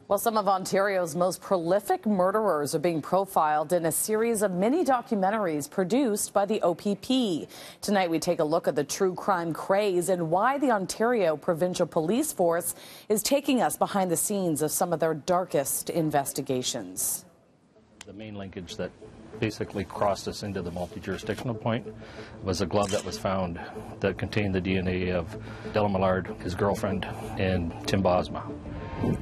Well, some of Ontario's most prolific murderers are being profiled in a series of mini documentaries produced by the OPP. Tonight, we take a look at the true crime craze and why the Ontario Provincial Police Force is taking us behind the scenes of some of their darkest investigations. The main linkage that basically crossed us into the multi-jurisdictional point was a glove that was found that contained the DNA of Della Millard, his girlfriend, and Tim Bosma.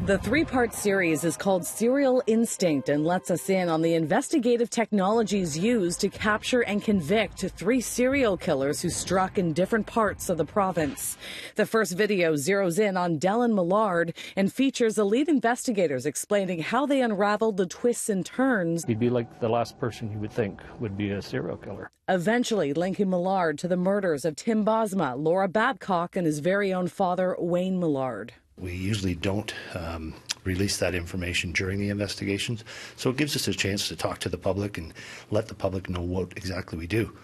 The three-part series is called Serial Instinct and lets us in on the investigative technologies used to capture and convict three serial killers who struck in different parts of the province. The first video zeroes in on Della Millard and features the lead investigators explaining how they unraveled the twists and turns. He'd be like the last person you would think would be a serial killer. Eventually linking Millard to the murders of Tim Bosma, Laura Babcock, and his very own father, Wayne Millard. We usually don't release that information during the investigations, so it gives us a chance to talk to the public and let the public know what exactly we do.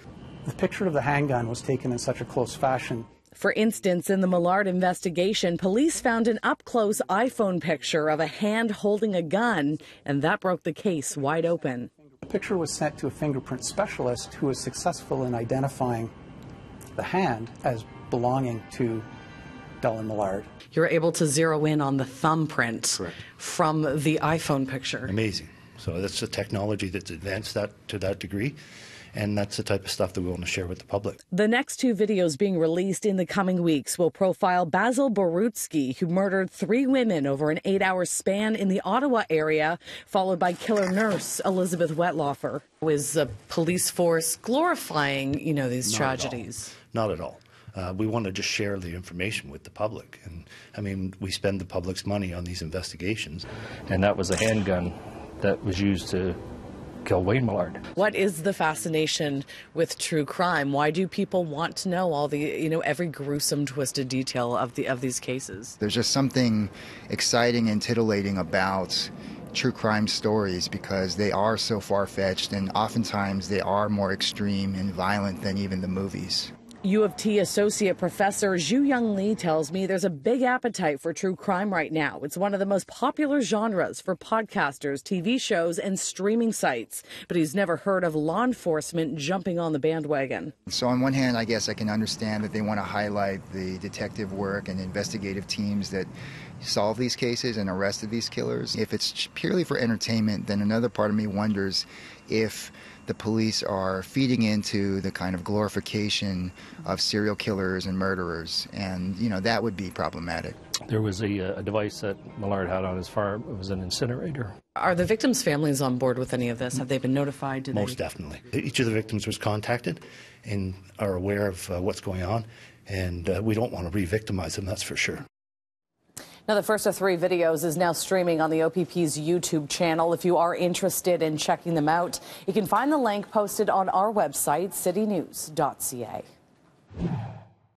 The picture of the handgun was taken in such a close fashion. For instance, in the Millard investigation, police found an up-close iPhone picture of a hand holding a gun, and that broke the case wide open. The picture was sent to a fingerprint specialist who was successful in identifying the hand as belonging to Della Millard. You're able to zero in on the thumbprint from the iPhone picture. Amazing. So that's the technology that's advanced to that degree, and that's the type of stuff that we want to share with the public. The next two videos being released in the coming weeks will profile Basil Borutsky, who murdered 3 women over an 8-hour span in the Ottawa area, followed by killer nurse Elizabeth Wetlaufer. Was the police force glorifying, these tragedies? Not at all. We want to just share the information with the public. And I mean, we spend the public's money on these investigations. And that was a handgun that was used to kill Wayne Millard. What is the fascination with true crime? Why do people want to know all the, every gruesome, twisted detail of these cases? There's just something exciting and titillating about true crime stories because they are so far-fetched, and oftentimes they are more extreme and violent than even the movies. U of T Associate Professor Zhu Young Lee tells me there's a big appetite for true crime right now. It's one of the most popular genres for podcasters, TV shows, and streaming sites. But he's never heard of law enforcement jumping on the bandwagon. So on one hand, I guess I can understand that they want to highlight the detective work and investigative teams that solve these cases and arrested these killers. If it's purely for entertainment, then another part of me wonders if the police are feeding into the kind of glorification of serial killers and murderers, and that would be problematic. There was a device that Millard had on his farm. It was an incinerator. Are the victims' families on board with any of this? Have they been notified? Most definitely. Each of the victims was contacted and are aware of what's going on, and we don't want to re-victimize them, that's for sure. Now, the first of 3 videos is now streaming on the OPP's YouTube channel. If you are interested in checking them out, you can find the link posted on our website, citynews.ca.